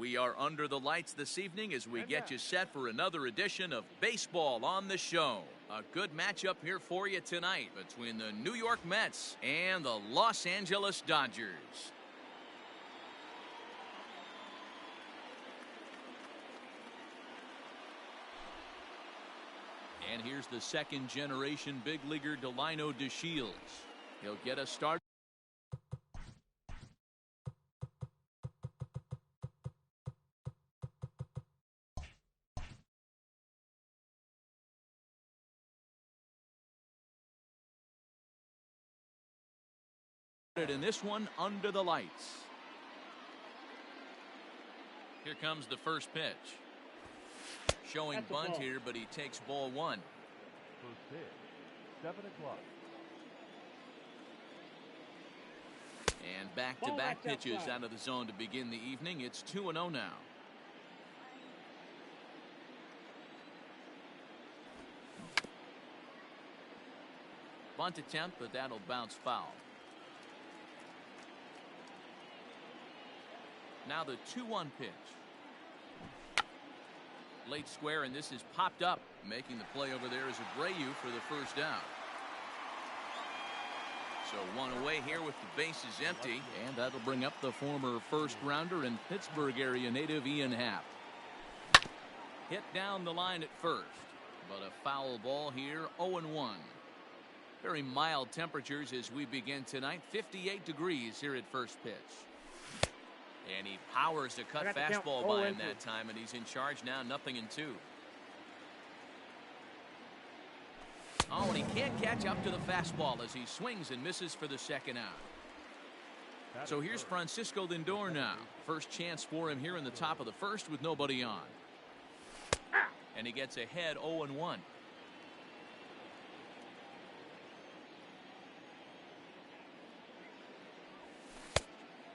We are under the lights this evening as we get you set for another edition of Baseball on the Show. A good matchup here for you tonight between the New York Mets and the Los Angeles Dodgers. And here's the second-generation big leaguer Delino DeShields. He'll get us started. In this one, under the lights. Here comes the first pitch. Showing bunt here, but he takes ball one. First pitch, 7 o'clock. And back-to-back pitches out of the zone to begin the evening. It's 2-0 now. Bunt attempt, but that'll bounce foul. Now the 2-1 pitch. Late square, and this is popped up. Making the play over there is Abreu for the first out. So one away here with the bases empty, and that'll bring up the former first-rounder and Pittsburgh area native Ian Happ. Hit down the line at first, but a foul ball here, 0-1. Very mild temperatures as we begin tonight, 58 degrees here at first pitch. And he powers a cut fastball by him that time, and he's in charge now, 0-2. Oh, and he can't catch up to the fastball as he swings and misses for the second out. So here's Francisco Lindor now. First chance for him here in the top of the first with nobody on. And he gets ahead 0-1.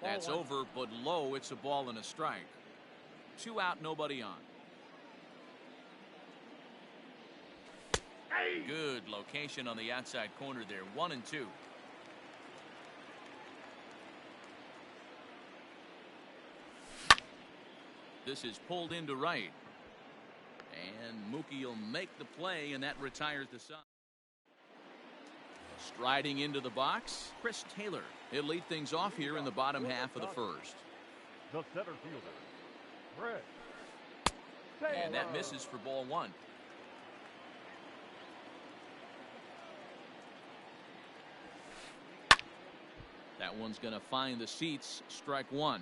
That's over, but low. It's a ball and a strike. 2 out, nobody on. Good location on the outside corner there. 1-2. This is pulled into right. And Mookie will make the play, and that retires the side. Striding into the box, Chris Taylor. He'll lead things off here in the bottom half of the first. The center fielder, Chris Taylor. And that misses for ball one. That one's going to find the seats. Strike one.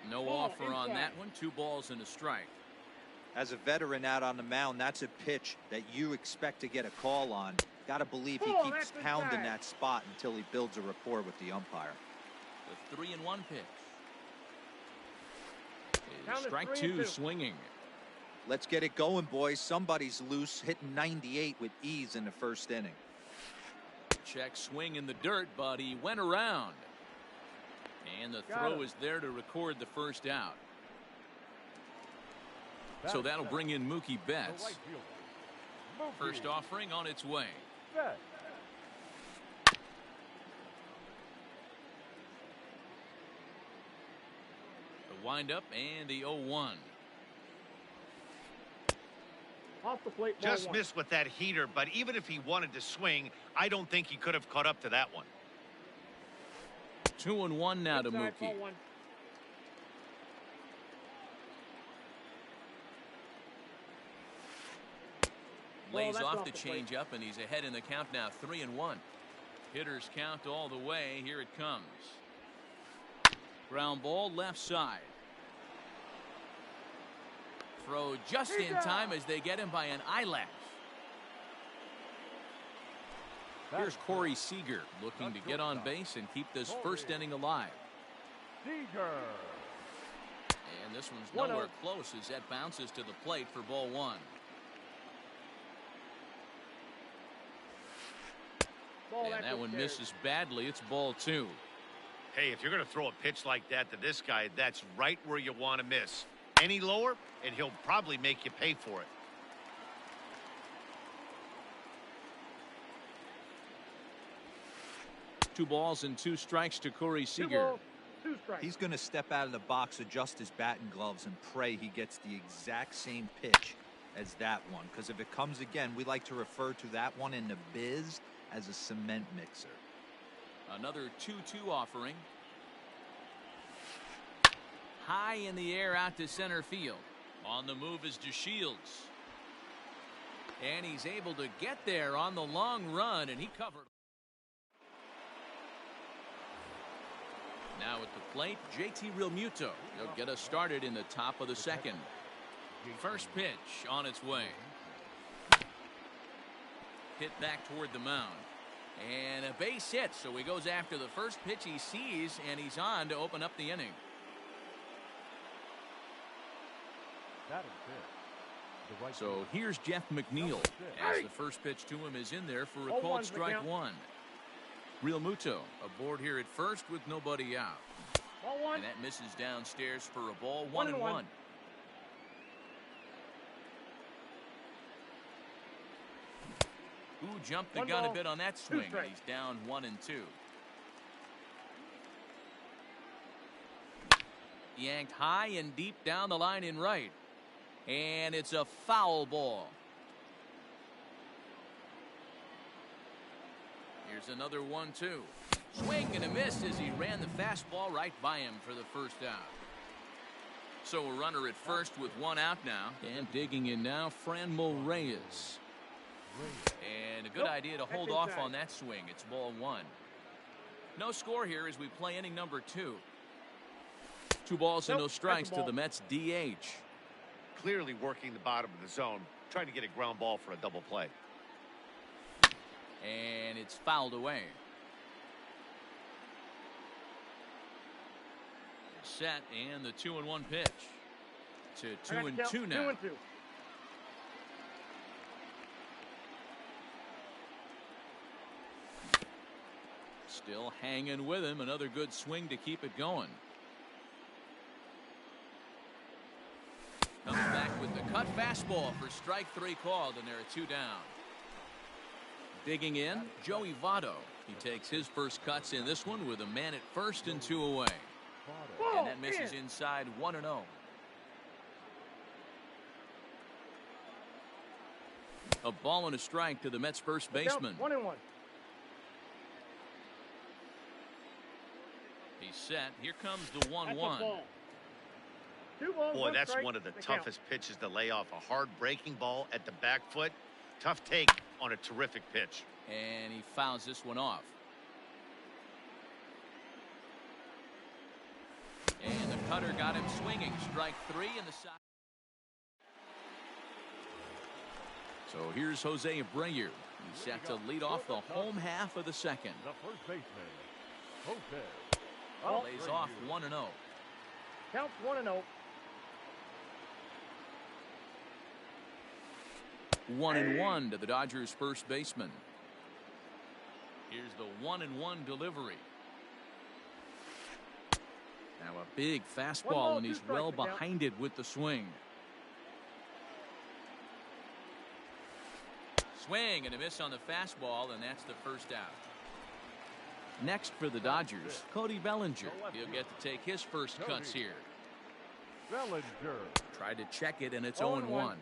No offer on that one. 2 balls and a strike. As a veteran out on the mound, that's a pitch that you expect to get a call on. Got to believe he keeps pounding that spot until he builds a rapport with the umpire. The 3-1 pitch. Strike 2 swinging. Let's get it going, boys. Somebody's loose, hitting 98 with ease in the first inning. Check swing in the dirt, but he went around. And the throw is there to record the first out. So that'll bring in Mookie Betts. First offering on its way. The windup and the 0-1. Off the plate, just missed with that heater, but even if he wanted to swing, I don't think he could have caught up to that one. 2-1 now to Mookie. Lays off the changeup, and he's ahead in the count now, 3-1. Hitters count all the way. Here it comes. Ground ball left side. Throw just in time as they get him by an eyelash. Here's Corey Seager looking to get on base and keep this first inning alive. Seager. And this one's nowhere close as that bounces to the plate for ball one. And that one misses badly. It's ball two. Hey, if you're going to throw a pitch like that to this guy, that's right where you want to miss. Any lower, and he'll probably make you pay for it. 2 balls and 2 strikes to Corey 2 Seager. balls, 2 strikes. He's going to step out of the box, adjust his batting gloves, and pray he gets the exact same pitch as that one. Because if it comes again, we like to refer to that one in the biz as a cement mixer. Another 2-2 offering. High in the air out to center field. On the move is DeShields. And he's able to get there on the long run, and he covered. Now at the plate, JT Realmuto. He'll get us started in the top of the second. First pitch on its way. Hit back toward the mound. And a base hit, so he goes after the first pitch he sees, and he's on to open up the inning. So here's Jeff McNeil as the first pitch to him is in there for a called strike one. Realmuto aboard here at first with nobody out. Ball 1. And that misses downstairs for a ball. 1-1. Who jumped the gun a bit on that swing. He's down 1-2. Yanked high and deep down the line in right. And it's a foul ball. Here's another 1-2. Swing and a miss as he ran the fastball right by him for the first out. So a runner at first with 1 out now. And digging in now, Franmil Reyes. And a good idea to hold off on that swing. It's ball 1. No score here as we play inning number 2. 2 balls and no strikes to the Mets DH. Clearly working the bottom of the zone, trying to get a ground ball for a double play. And it's fouled away. Set and the 2-1 pitch to 2-2 now. 2-2. Still hanging with him. Another good swing to keep it going. Comes back with the cut fastball for strike 3 called, and there are 2 down. Digging in, Joey Votto. He takes his first cuts in this one with a man at first and 2 away. And that misses inside 1-0. A ball and a strike to the Mets first baseman. 1-1. He's set. Here comes the 1-1. 2 balls, Boy, 1 that's strike. one of the They toughest pitches to lay off. A hard breaking ball at the back foot. Tough take on a terrific pitch. And he fouls this one off. And the cutter got him swinging. Strike 3 in the side. So here's Jose Abreu. He's set to lead off the home half of the second. The first baseman, Jose. Lays off 1-0. Counts 1-0. 1-1 to the Dodgers first baseman. Here's the 1-1 delivery. Now a big fastball, and he's well behind it with the swing. Swing and a miss on the fastball, and that's the first out. Next for the Dodgers, Cody Bellinger. He'll get to take his first cuts here. Bellinger. Tried to check it, and it's 0-1.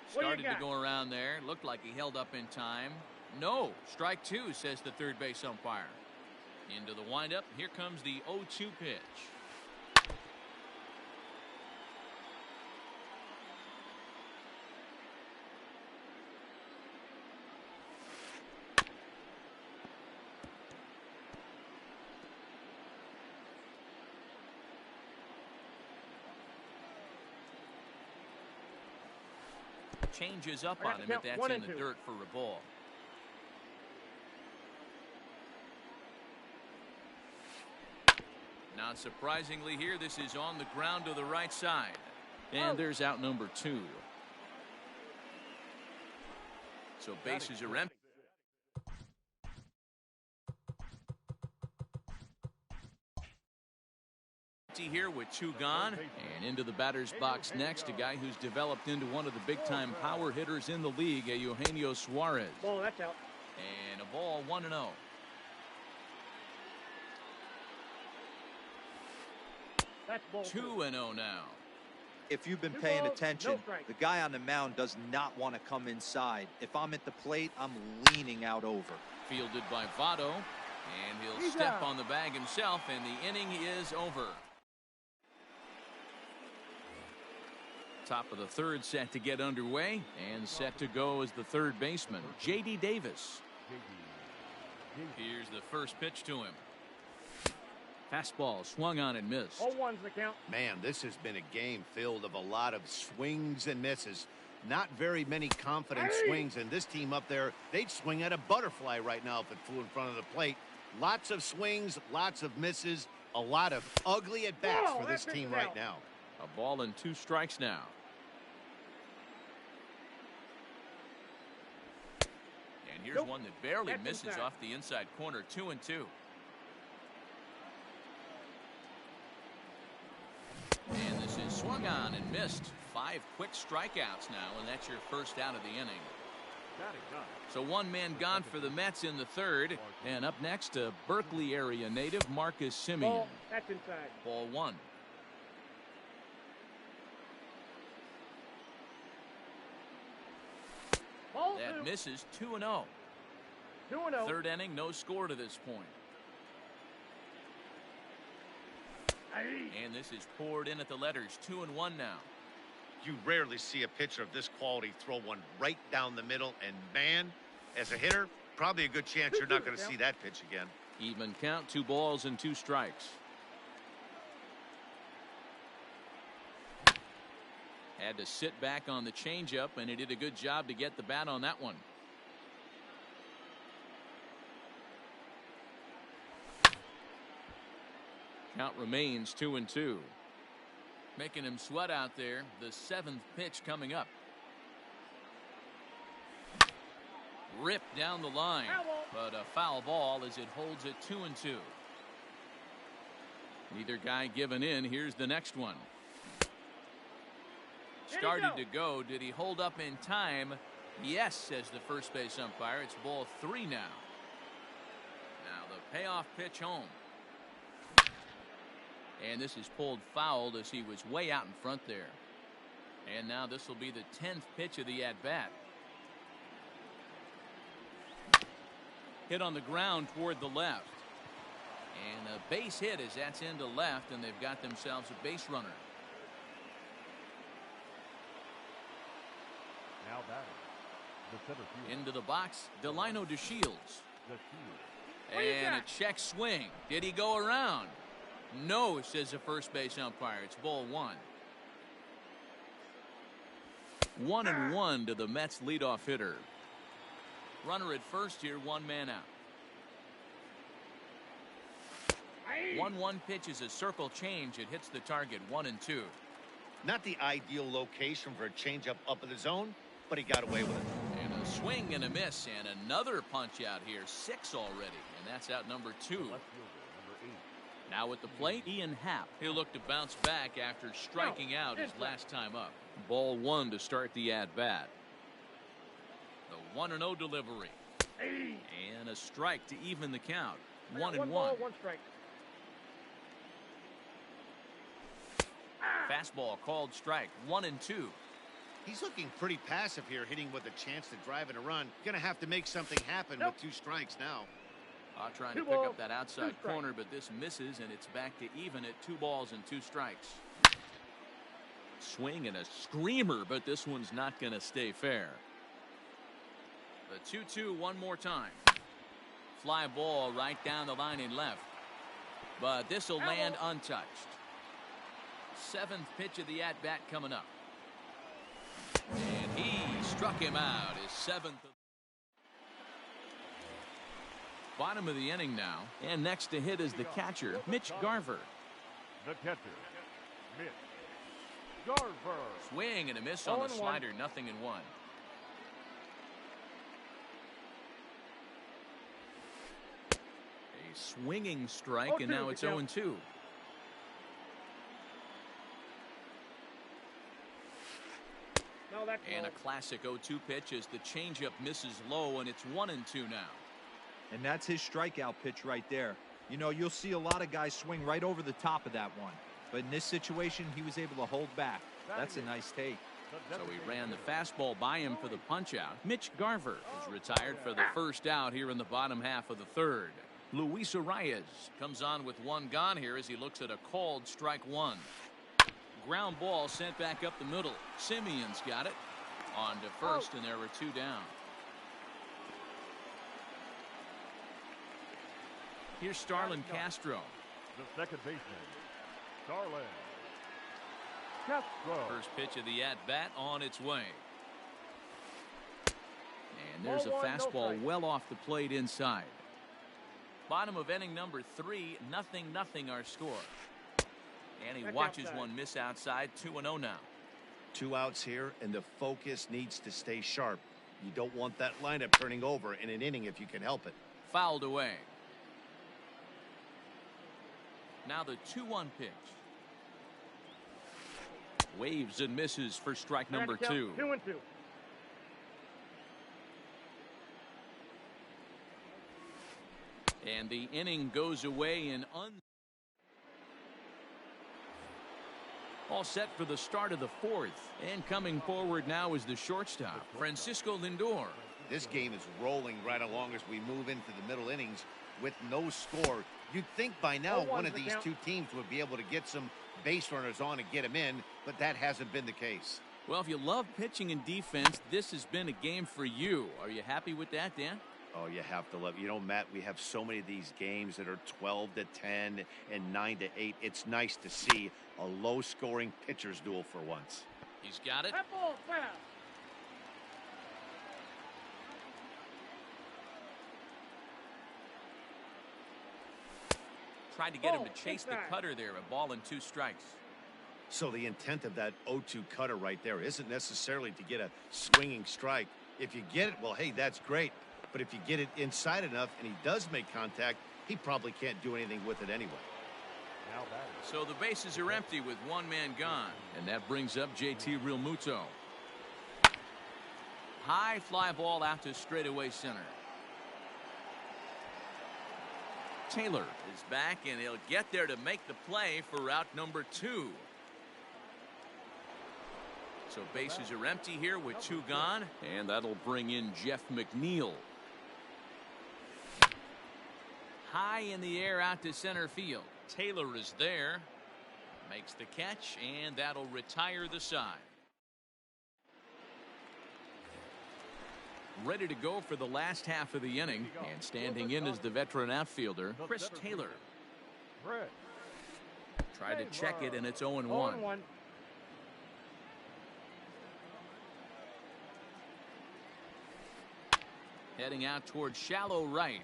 Started to go around there. Looked like he held up in time. No. Strike 2, says the third base umpire. Into the windup. Here comes the 0-2 pitch. Changes up on him if that's in the dirt for a ball. Not surprisingly here, this is on the ground to the right side. And there's out number 2. So bases are empty. Here with 2 gone, and into the batter's box next, a guy who's developed into one of the big-time power hitters in the league, Eugenio Suarez. Ball, that's out. And a ball, 1-0. That's ball 2-0 now. If you've been Two paying balls, attention, no strike. the guy on the mound does not want to come inside. If I'm at the plate, I'm leaning out over. Fielded by Votto, and he'll He's step out. on the bag himself, and the inning is over. Top of the third set to get underway, and set to go as the third baseman, J.D. Davis. Here's the first pitch to him. Fastball swung on and missed. 0-1's the count. Man, this has been a game filled of a lot of swings and misses. Not very many confident swings, and this team up there, they'd swing at a butterfly right now if it flew in front of the plate. Lots of swings, lots of misses, a lot of ugly at-bats for this team right now. A ball and 2 strikes now. And here's one that barely That's misses inside. off the inside corner. 2-2. And this is swung on and missed. 5 quick strikeouts now, and that's your first out of the inning. So 1 man gone for the Mets in the third. And up next, a Berkeley area native, Marcus Semien. Ball, that's inside. Ball 1. Ball That 2. misses. 2-0. 2-0. Third inning, no score to this point. And this is poured in at the letters. 2-1 now. You rarely see a pitcher of this quality throw one right down the middle, and man, as a hitter, probably a good chance you're not going to see that pitch again. Even count, 2 balls and 2 strikes. Had to sit back on the changeup, and he did a good job to get the bat on that one. Count remains 2-2. Making him sweat out there. The 7th pitch coming up. Ripped down the line, but a foul ball as it holds it 2-2. Neither guy giving in. Here's the next one. Started to go. Did he hold up in time? Yes, says the first base umpire. It's ball 3 now. Now the payoff pitch home. And this is pulled fouled as he was way out in front there. And now this will be the 10th pitch of the at-bat. Hit on the ground toward the left. And a base hit as that's into left, and they've got themselves a base runner. Now batting. The center field. Into the box, Delino DeShields. The field. And a check swing. Did he go around? No, says the first base umpire. It's ball 1. 1-1 to the Mets leadoff hitter. Runner at first here, 1 man out. 1-1 pitch is a circle change. It hits the target 1-2. Not the ideal location for a changeup up in the zone, but he got away with it. And a swing and a miss, and another punch out here. 6 already, and that's out number 2. Left fielder, number 8. Now at the plate, Ian Happ. He'll look to bounce back after striking out his last time up. Ball 1 to start the at-bat. The 1-0 delivery. And a strike to even the count. 1-1. 1 ball, 1 strike. Fastball called strike. 1-2. He's looking pretty passive here, hitting with a chance to drive in a run. Gonna have to make something happen with 2 strikes now. Trying to 2 pick balls, up that 2 outside strikes. corner, but this misses, and it's back to even at 2 balls and 2 strikes. Swing and a screamer, but this one's not going to stay fair. The 2-2 one more time. Fly ball right down the line in left. But this will land untouched. 7th pitch of the at-bat coming up. And he struck him out. His 7th. Bottom of the inning now. And next to hit is the catcher, Mitch Garver. The catcher, Mitch Garver. Swing and a miss on the 0-1. slider. 0-1. A swinging strike, and now it's 0-2. And a classic 0-2 pitch as the changeup misses low, and it's 1-2 now. And that's his strikeout pitch right there. You know, you'll see a lot of guys swing right over the top of that one. But in this situation, he was able to hold back. That's a nice take. So he ran the fastball by him for the punch-out. Mitch Garver is retired for the first out here in the bottom half of the third. Luis Arias comes on with one gone here as he looks at a called strike one. Ground ball sent back up the middle. Simeon's got it. On to first, and there were two down. Here's Starlin Castro. The second baseman, Starlin Castro. First pitch of the at-bat on its way. And there's a fastball well off the plate inside. Bottom of inning number 3, 0-0 our score. And he watches one miss outside, 2-0 now. 2 outs here, and the focus needs to stay sharp. You don't want that lineup turning over in an inning if you can help it. Fouled away. Now the 2-1 pitch. Waves and misses for strike number 2. 2-2. And the inning goes away in all set for the start of the 4th. And coming forward now is the shortstop, Francisco Lindor. This game is rolling right along as we move into the middle innings with no score. You'd think by now one of these two teams would be able to get some base runners on and get them in, but that hasn't been the case. Well, if you love pitching and defense, this has been a game for you. Are you happy with that, Dan? Oh, you have to love. You know, Matt, we have so many of these games that are 12-10 and 9-8. It's nice to see a low-scoring pitcher's duel for once. He's got it. That ball foul. Tried to get him to chase the cutter there. A ball and 2 strikes. So the intent of that 0-2 cutter right there isn't necessarily to get a swinging strike. If you get it, well, hey, that's great. But if you get it inside enough and he does make contact, he probably can't do anything with it anyway. So the bases are empty with one man gone. And that brings up JT Realmuto. High fly ball out to straightaway center. Taylor is back, and he'll get there to make the play for route number 2. So bases are empty here with 2 gone, and that'll bring in Jeff McNeil. High in the air out to center field. Taylor is there, makes the catch, and that'll retire the side. Ready to go for the last half of the inning, and standing in is the veteran outfielder, Chris Taylor. Tried to check it, and it's 0-1. Heading out towards shallow right.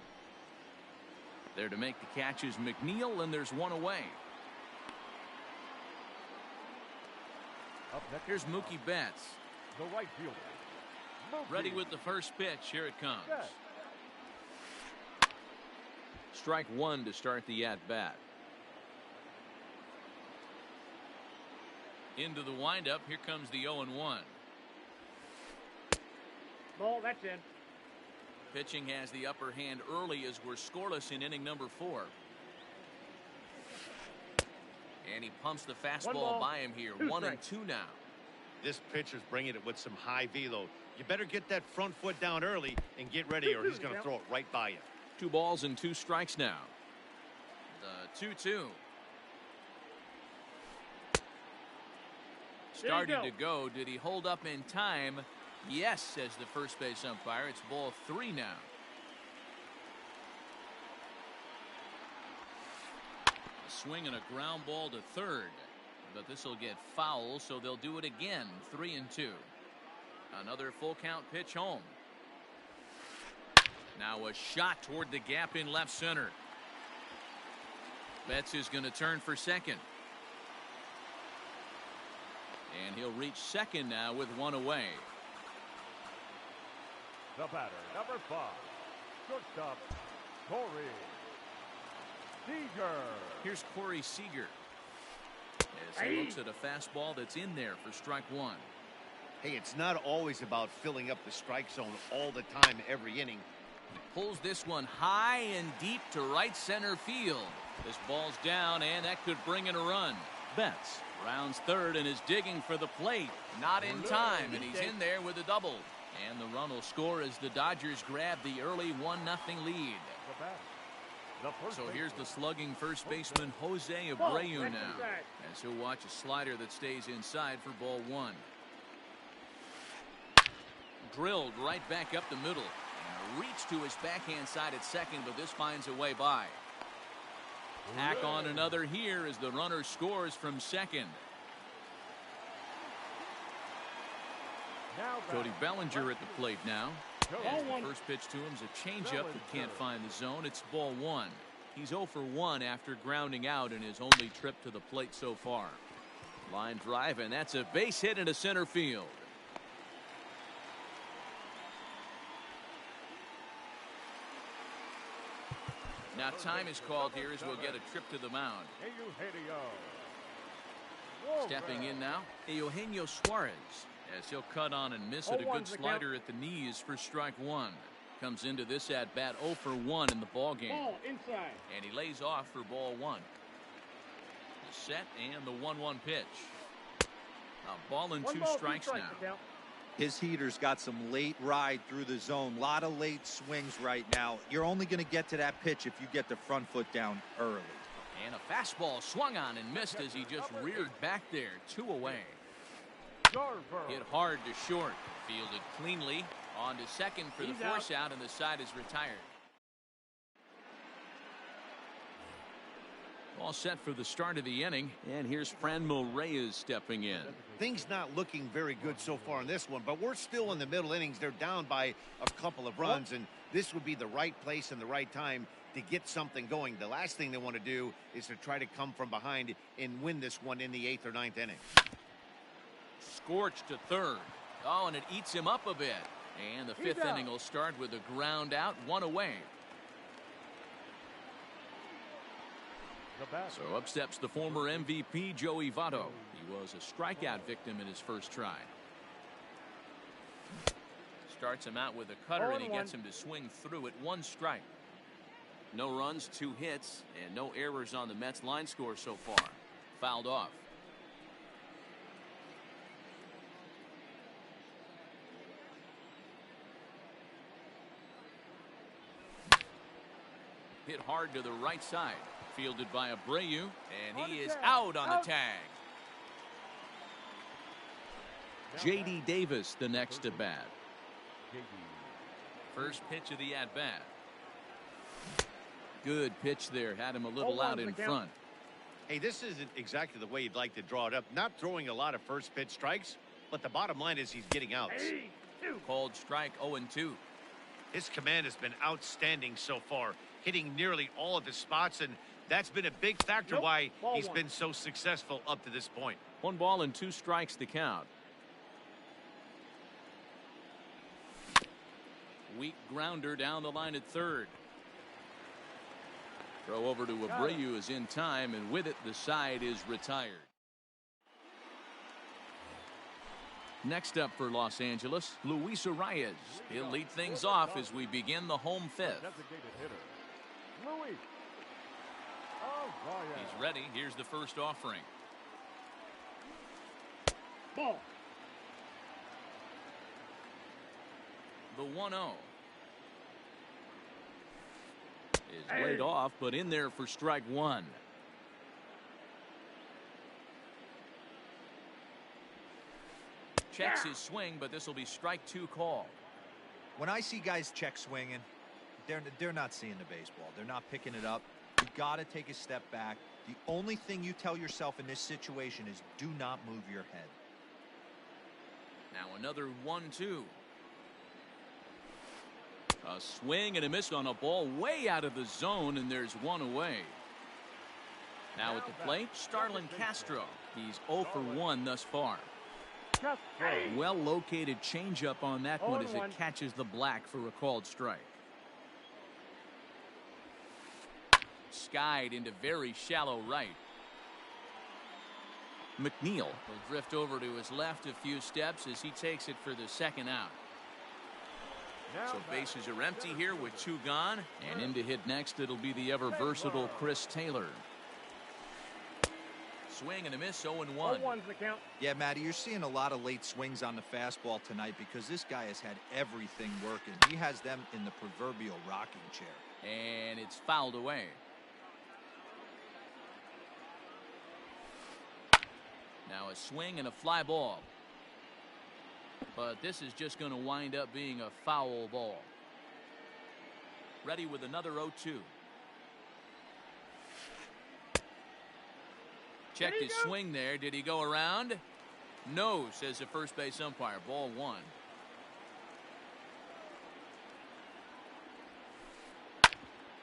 There to make the catch is McNeil, and there's one away. Here's Mookie Betts. The right fielder. Ready with the first pitch. Here it comes. Strike 1 to start the at-bat. Into the windup. Here comes the 0-1. Ball, that's in. Pitching has the upper hand early as we're scoreless in inning number 4. And he pumps the fastball by him here. 1-2 now. This pitcher's bringing it with some high velo. You better get that front foot down early and get ready, or he's going to throw it right by you. 2 balls and 2 strikes now. The 2-2. Started to go. Did he hold up in time? Yes, says the first base umpire. It's ball 3 now. A swing and a ground ball to third. But this will get foul, so they'll do it again. 3-2. Another full count pitch home. Now a shot toward the gap in left center. Betts is going to turn for second. And he'll reach second now with 1 away. The batter, number 5, shortstop, Corey Seager. Here's Corey Seager as he looks at a fastball that's in there for strike 1. Hey, it's not always about filling up the strike zone all the time, every inning. He pulls this one high and deep to right center field. This ball's down, and that could bring in a run. Betts rounds third and is digging for the plate. Not in time, and he's in there with a double. And the run will score as the Dodgers grab the early 1-0 lead. So here's the slugging first baseman Jose Abreu now, as he'll watch a slider that stays inside for ball one. Drilled right back up the middle. And a reach to his backhand side at second, but this finds a way by. Tack on another here as the runner scores from second. Cody Bellinger at the plate now. As the first pitch to him is a changeup that can't find the zone. It's ball one. He's 0 for 1 after grounding out in his only trip to the plate so far. Line drive, and that's a base hit into center field. Now time is called here as we'll get a trip to the mound. Stepping in now, Eugenio Suarez, as he'll cut on and miss at a good slider at the knees for strike one. Comes into this at bat 0 for 1 in the ball game. Ball inside. And he lays off for ball one. The set and the 1-1 pitch. A ball and 2 strikes now. His heater's got some late ride through the zone. A lot of late swings right now. You're only going to get to that pitch if you get the front foot down early. And a fastball swung on and missed as he just reared back there. 2 away. Hit hard to short. Fielded cleanly. On to second for the force out, and the side is retired. All set for the start of the inning, and here's Franmil Reyes stepping in. Things not looking very good so far in this one, but we're still in the middle innings. They're down by a couple of runs, and this would be the right place and the right time to get something going. The last thing they want to do is to try to come from behind and win this one in the 8th or 9th inning. Scorched to third. Oh, and it eats him up a bit. And the 5th inning will start with a ground out, 1 away. So up steps the former MVP Joey Votto. He was a strikeout victim in his first try. Starts him out with a cutter, and he gets him to swing through it. 1 strike. No runs, 2 hits, and no errors on the Mets line score so far. Fouled off. Hit hard to the right side. Fielded by Abreu, and he is out on the tag. J.D. Davis the next at bat. First pitch of the at bat. Good pitch there. Had him a little out in front. Hey, this isn't exactly the way you'd like to draw it up. Not throwing a lot of first pitch strikes, but the bottom line is he's getting outs. Called strike 0-2. His command has been outstanding so far, hitting nearly all of his spots, and that's been a big factor why he's been so successful up to this point. 1 ball and 2 strikes to count. Weak grounder down the line at third. Throw over to Abreu is in time, and with it the side is retired. Next up for Los Angeles, Luis Arraez. He'll lead things off as we begin the home 5th. He's ready. Here's the first offering. Ball. The 1-0 is laid off, but in there for strike 1. Checks his swing, but this will be strike 2 call. When I see guys check swinging, they're not seeing the baseball. They're not picking it up. You got to take a step back. The only thing you tell yourself in this situation is do not move your head. Now another 1-2. A swing and a miss on a ball way out of the zone, and there's 1 away. Now at the plate, Starlin Castro. He's 0 for 1 thus far. Well located changeup on that one as it catches the black for a called strike. Skied into very shallow right. McNeil will drift over to his left a few steps as he takes it for the second out. Now So batting, bases are empty center here with fielder. 2 gone. And in to hit next, it'll be the ever-versatile Chris Taylor. Swing and a miss, 0-1. 0-1's the count. Yeah, Matty, you're seeing a lot of late swings on the fastball tonight because this guy has had everything working. He has them in the proverbial rocking chair. And it's fouled away. Now a swing and a fly ball. But this is just going to wind up being a foul ball. Ready with another 0-2. Checked his swing there. Did he go around? No, says the first base umpire. Ball 1.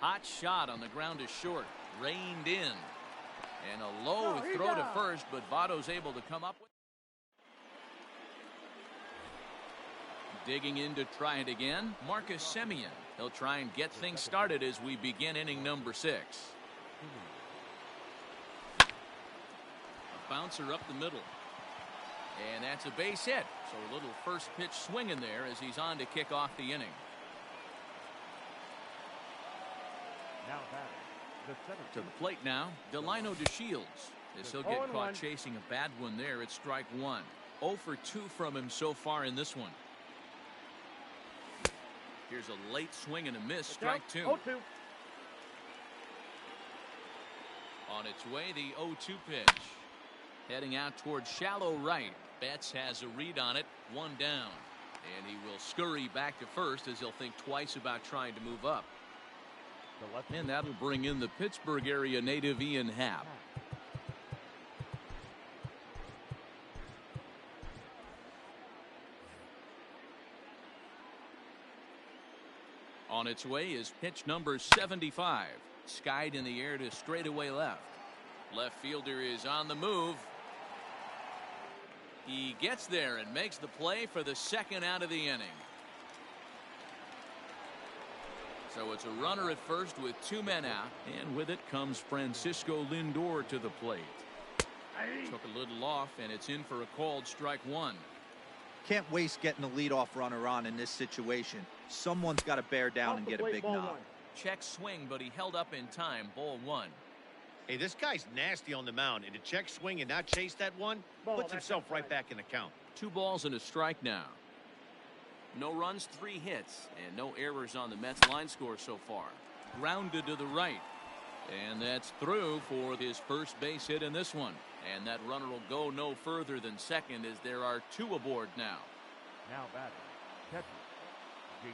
Hot shot on the ground is short. Reined in. And a low throw to first, but Votto's able to come up with. Digging in to try it again, Marcus Semien. He'll try and get things started as we begin inning number 6. A bouncer up the middle. And that's a base hit. So a little first pitch swing in there as he's on to kick off the inning. Now batting, the center To the plate now, Delino DeShields. As he'll get caught chasing a bad one there at strike 1. 0 for 2 from him so far in this one. Here's a late swing and a miss, strike 2. 0-2. On its way, the 0-2 pitch. Heading out towards shallow right. Betts has a read on it, 1 down. And he will scurry back to first as he'll think twice about trying to move up. the left And that'll bring in the Pittsburgh area native Ian Happ. On its way is pitch number 75. Skied in the air to straightaway left. Left fielder is on the move. He gets there and makes the play for the second out of the inning. So it's a runner at first with 2 men out. And with it comes Francisco Lindor to the plate. Took a little off, and it's in for a called strike 1. Can't waste getting a leadoff runner on in this situation. Someone's got to bear down and get a big knock. Check swing, but he held up in time. Ball 1. Hey, this guy's nasty on the mound, and to check swing and not chase that one puts himself right back in the count. 2 balls and a strike now. No runs, 3 hits, and no errors on the Mets line score so far. Grounded to the right. And that's through for his first base hit in this one. And that runner will go no further than second as there are 2 aboard now. now batting, catcher, JT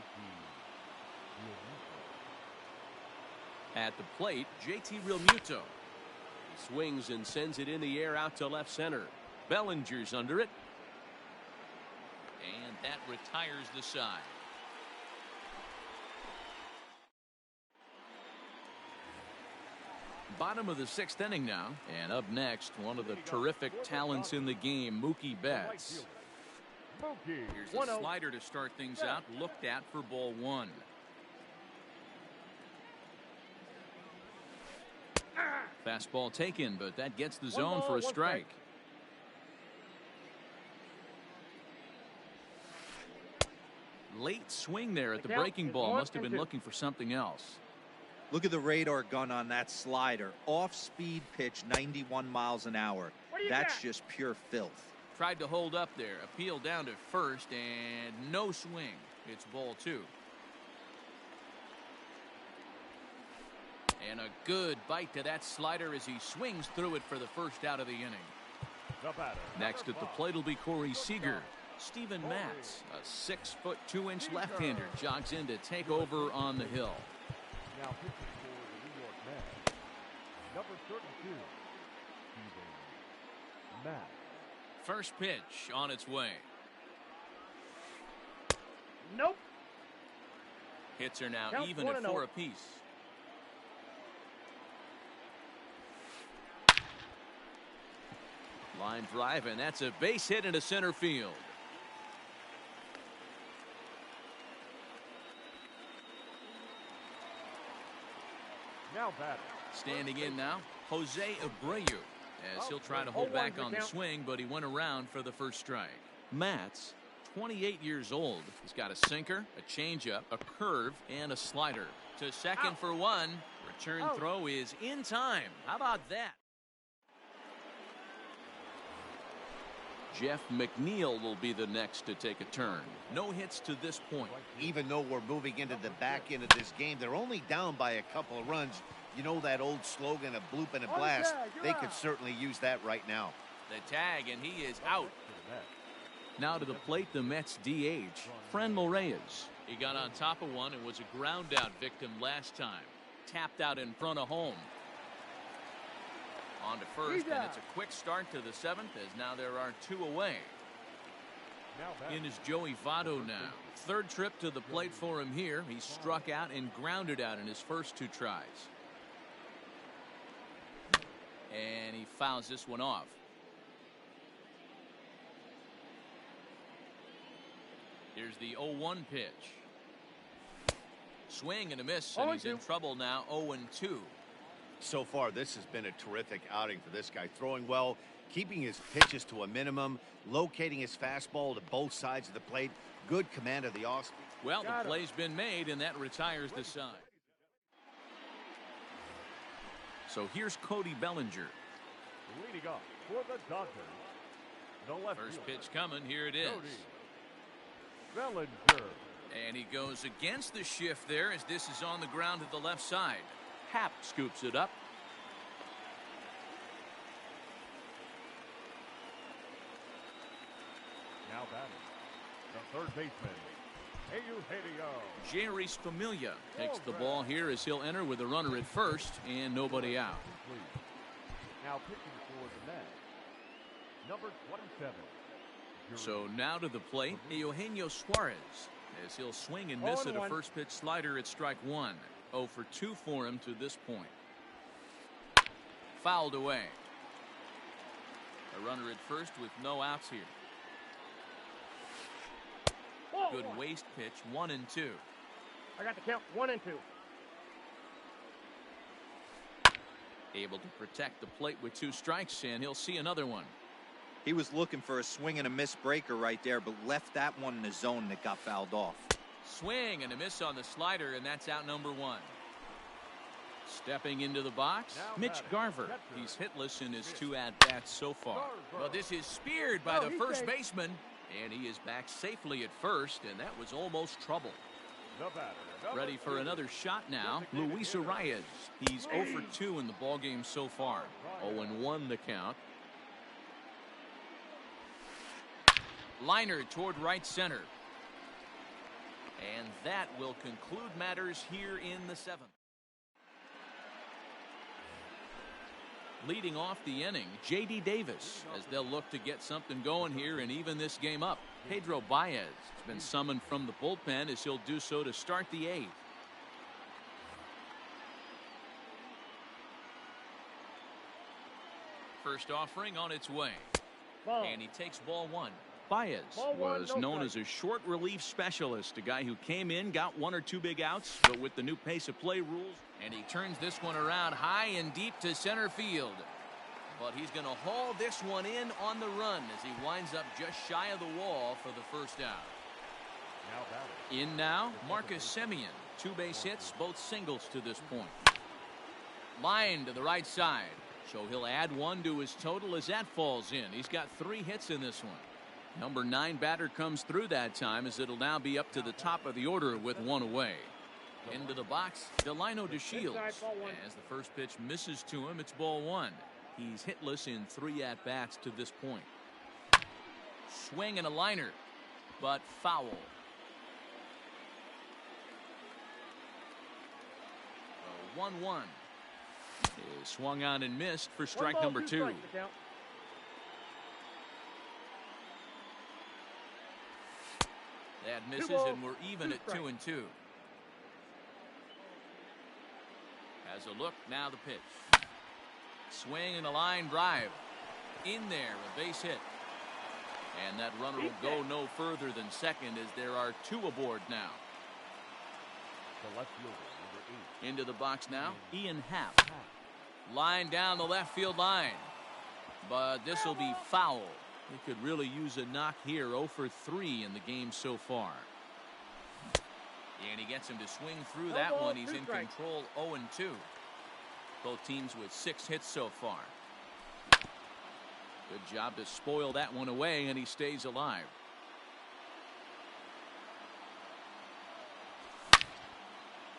Realmuto. At the plate, JT Realmuto. He swings and sends it in the air out to left center. Bellinger's under it. And that retires the side. Bottom of the 6th inning now. And up next, one of the terrific talents in the game, Mookie Betts. Mookie, Here's a slider to start things out. Looked at for ball 1. Fastball taken, but that gets the zone for a strike. Late swing there at the breaking ball. Must have been looking for something else. Look at the radar gun on that slider. Off-speed pitch, 91 miles an hour. That's just pure filth. Tried to hold up there. Appeal down to first, and no swing. It's ball 2. And a good bite to that slider as he swings through it for the first out of the inning. the batter, Next at the plate will be Corey Seager. Steven Matz, a 6' 2" left-hander, jogs in to take over on the hill. now pitching for the New York Mets, number 32, Steven Matz. First pitch on its way. Nope. Hits are now Count even at 1-0. 4 apiece. Line drive, and that's a base hit into center field. Now batting, Standing in now, Jose Abreu. as he'll try to hold back on the swing, but he went around for the first strike. Matz, 28 years old. He's got a sinker, a changeup, a curve, and a slider. To second for one. Return throw is in time. How about that? Jeff McNeil will be the next to take a turn. No hits to this point. Even though we're moving into the back end of this game, they're only down by a couple of runs. You know that old slogan, a bloop and a blast? They could certainly use that right now. The tag, and he is out. Now to the plate, the Mets DH, Franmil Reyes. He got on top of one and was a ground out victim last time. Tapped out in front of home. On to first, and it's a quick start to the seventh, as now there are two away. In is Joey Votto now. Third trip to the plate for him here. He struck out and grounded out in his first two tries. And he fouls this one off. Here's the 0-1 pitch. Swing and a miss, and he's in trouble now, 0-2. So far, this has been a terrific outing for this guy. Throwing well, keeping his pitches to a minimum, locating his fastball to both sides of the plate. Good command of the off-speed. Well, the play's been made, and that retires the side. So here's Cody Bellinger. Leading off for the Dodgers, the left First fielder, pitch coming. Here it is. Cody Bellinger. And he goes against the shift there, as this is on the ground to the left side. Happ scoops it up. Now batting, the third baseman, Eugenio. Jeurys Familia takes the ball here as he'll enter with a runner at first and nobody out. Now pitching for the Mets, number 27. So now to the plate, Eugenio Suarez, as he'll swing and miss at a first pitch slider at strike one. 0 for 2 for him to this point. Fouled away. A runner at first with no outs here. Good waste pitch, 1 and 2. I got the count, 1 and 2. Able to protect the plate with 2 strikes, and he'll see another one. He was looking for a swing and a miss breaker right there, but left that one in the zone that got fouled off. Swing and a miss on the slider, and that's out number 1. Stepping into the box, Mitch Garver. He's hitless in his 2 at-bats so far. But this is speared by the first baseman, and he is back safely at first, and that was almost trouble. Ready for another shot now, Luis Arias. He's 0 for 2 in the ballgame so far. 0-1 the count. Liner toward right center. And that will conclude matters here in the 7th. Leading off the inning, J.D. Davis, as they'll look to get something going here and even this game up. Pedro Baez has been summoned from the bullpen, as he'll do so to start the 8th. First offering on its way. And he takes ball 1. Baez was known as a short relief specialist, a guy who came in, got 1 or 2 big outs, but with the new pace of play rules, and he turns this one around high and deep to center field. But he's going to haul this one in on the run as he winds up just shy of the wall for the first out. In now, Marcus Semien. 2 base hits, both singles to this point. Line to the right side. So he'll add 1 to his total as that falls in. He's got 3 hits in this one. Number 9 batter comes through that time, as it'll now be up to the top of the order with 1 away. Into the box, Delino DeShields. As the first pitch misses to him, it's ball 1. He's hitless in 3 at-bats to this point. Swing and a liner, but foul. 1-1 is swung on and missed for strike number 2. That misses, and we're even at 2 and 2. Has a look, now the pitch. Swing and a line drive. In there, a base hit. And that runner will go no further than second, as there are 2 aboard now. The left fielder, number 8. Into the box now, Ian Happ. Line down the left field line. but this will be foul. He could really use a knock here. 0 for 3 in the game so far. And he gets him to swing through No that ball, one. He's 2 in strikes. control, 0-2. Both teams with 6 hits so far. Good job to spoil that one away, and he stays alive.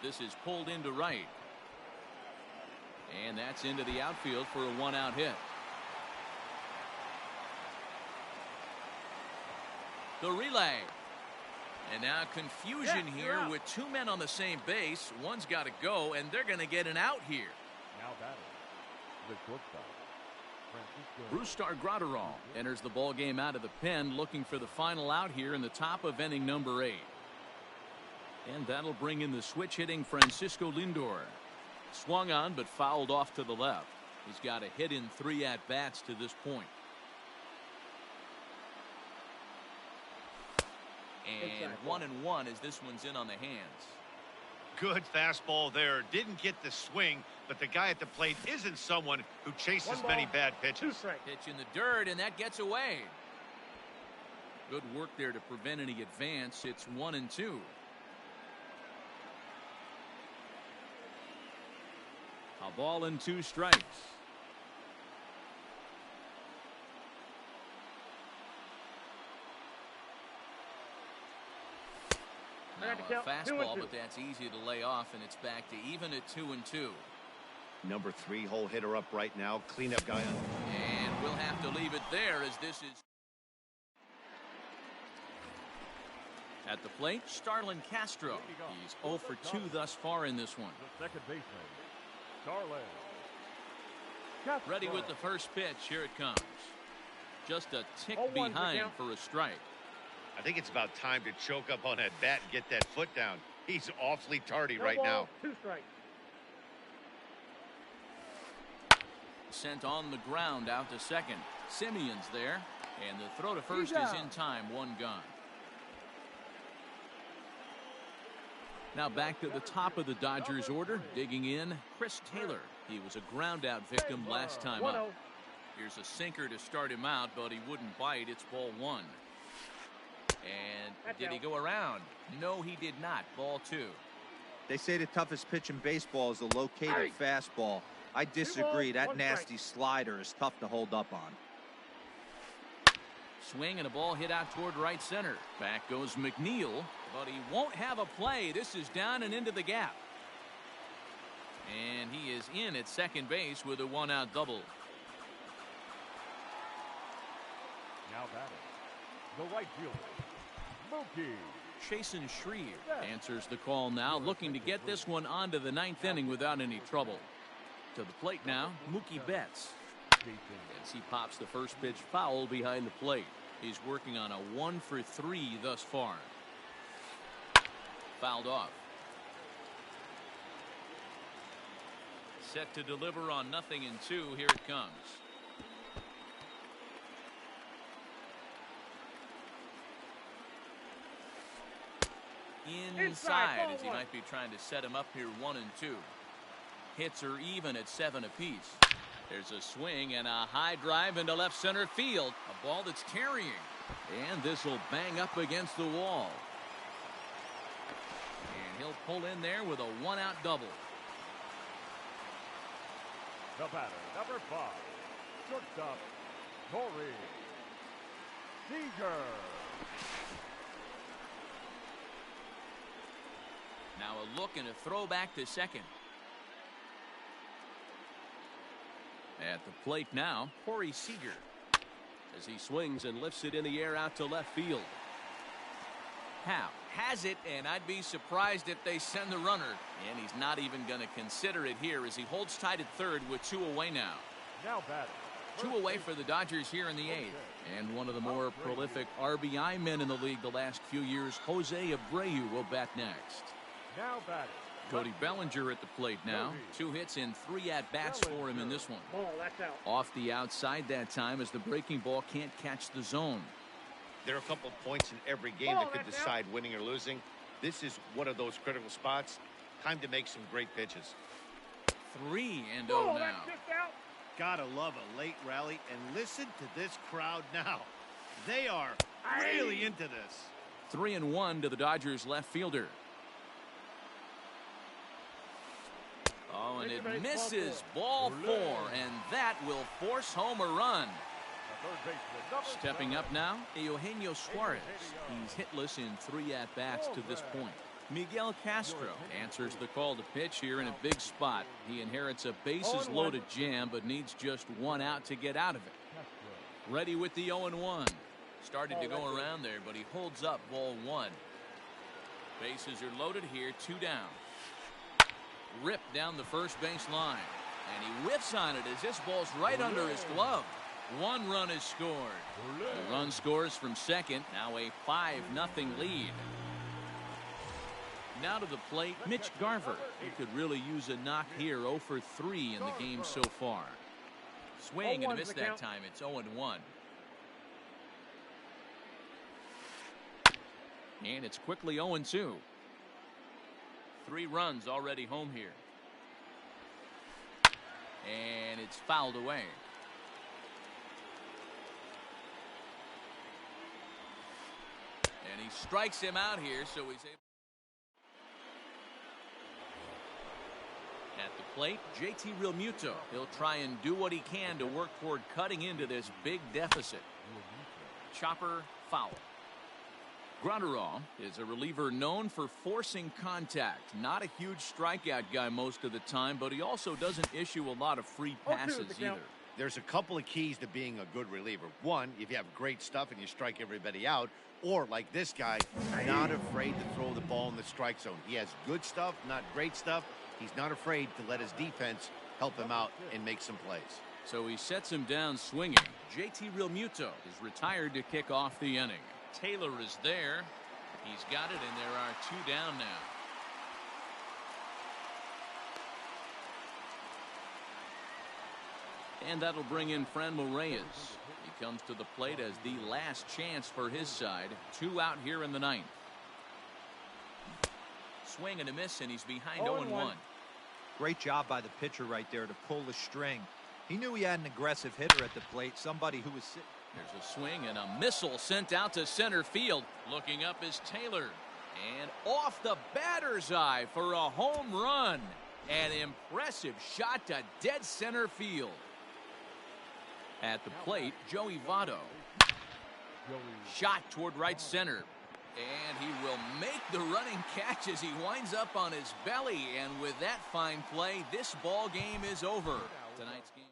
This is pulled into right. And that's into the outfield for a 1-out hit. The relay. And now confusion Yeah, here you're out. with 2 men on the same base. One's got to go, and they're going to get an out here. Now batting, the shortstop, Francisco. Brustar Graterol enters the ball game out of the pen, looking for the final out here in the top of inning number 8. And that'll bring in the switch hitting Francisco Lindor. Swung on but fouled off to the left. He's got a hit in 3 at-bats to this point. And 1-1 as this one's in on the hands. Good fastball there. Didn't get the swing, but the guy at the plate isn't someone who chases 1 ball, many bad 2 pitches. strikes. Pitch in the dirt, and that gets away. Good work there to prevent any advance. It's 1-2. A ball and 2 strikes. I Now got to a count 2-2. fastball, but that's easy to lay off, and it's back to even at 2-2. Number 3 hole hitter up right now. Cleanup guy on. And we'll have to leave it there as this is. At the plate, Starlin Castro. He's 0 for 2 thus far in this one. The second baseman, Starlin. Ready with the first pitch. Here it comes. Just a tick 0-1 for behind count. for a strike. I think it's about time to choke up on that bat and get that foot down. He's awfully tardy No right ball, now. 2 strikes. Sent on the ground out to second. Simeon's there. And the throw to first is in time. 1 gone. Now back to the top of the Dodgers order. Digging in, Chris Taylor. He was a ground out victim last time 1-0. up. Here's a sinker to start him out, but he wouldn't bite. It's ball 1. And That's did he out. go around? No, he did not. Ball 2. They say the toughest pitch in baseball is the located fastball. I disagree. That 1 strike. nasty slider is tough to hold up on. Swing and a ball hit out toward right center. Back goes McNeil, but he won't have a play. This is down and into the gap. And he is in at second base with a 1-out double. Now batting, the right fielder, Mookie. Chasen Shreve answers the call now, looking to get this one onto the 9th inning without any trouble. To the plate now, Mookie Betts. As he pops the first pitch foul behind the plate. He's working on a 1 for 3 thus far. Fouled off. Set to deliver on 0-2. Here it comes. Inside ball as he 1. might be trying to set him up here. 1-2. Hits are even at 7 apiece. There's a swing and a high drive into left center field. A ball that's carrying. And this will bang up against the wall. And he'll pull in there with a 1-out double. The batter, number 5, shortstop, Corey Seager. Now a look and a throw back to second. At the plate now, Corey Seager. As he swings and lifts it in the air out to left field. Howe has it, and I'd be surprised if they send the runner. And he's not even going to consider it here as he holds tight at third with 2 away now. Now batting, 2 away for the Dodgers here in the 8th. And one of the more prolific RBI men in the league the last few years, Jose Abreu, will bat next. now batting, Cody Bellinger at the plate now. 2 hits and 3 at-bats for him in this one. Ball, that's out. Off the outside that time as the breaking ball can't catch the zone. There are a couple of points in every game that could decide winning or losing. This is one of those critical spots. Time to make some great pitches. 3-0 Ball, now. that's just out. Gotta love a late rally, and listen to this crowd now. They are really into this. 3-1 to the Dodgers left fielder. Oh, and it misses. Ball 4, and that will force home a run. Stepping up now, Eugenio Suarez. He's hitless in 3 at-bats to this point. Miguel Castro answers the call to pitch here in a big spot. He inherits a bases-loaded jam, but needs just 1 out to get out of it. Ready with the 0-1. Started to go around there, but he holds up ball 1. Bases are loaded here, 2 down. Ripped down the first base line, and he whiffs on it as this ball's right under his glove. 1 run is scored. The run scores from second. Now a 5-0 lead. Now to the plate, Mitch Garver. He could really use a knock here. 0 for 3 in the game so far. Swing and a miss that time. It's 0-1. And it's quickly 0-2. 3 runs already home here. And it's fouled away. And he strikes him out here, so he's able. At the plate, JT Realmuto. He'll try and do what he can to work toward cutting into this big deficit. Chopper foul. Granderol is a reliever known for forcing contact. Not a huge strikeout guy most of the time, but he also doesn't issue a lot of free passes either. There's a couple of keys to being a good reliever. One, if you have great stuff and you strike everybody out, or like this guy, not afraid to throw the ball in the strike zone. He has good stuff, not great stuff. He's not afraid to let his defense help him out and make some plays. So he sets him down swinging. JT Realmuto is retired to kick off the inning. Taylor is there. He's got it, and there are 2 down now. And that'll bring in Franmil Reyes. He comes to the plate as the last chance for his side. 2 out here in the 9th. Swing and a miss, and he's behind 0-1. Great job by the pitcher right there to pull the string. He knew he had an aggressive hitter at the plate, somebody who was sitting. There's a swing and a missile sent out to center field. Looking up is Taylor. And off the batter's eye for a home run. An impressive shot to dead center field. At the plate, Joey Votto. Shot toward right center. And he will make the running catch as he winds up on his belly. And with that fine play, this ball game is over. Tonight's game.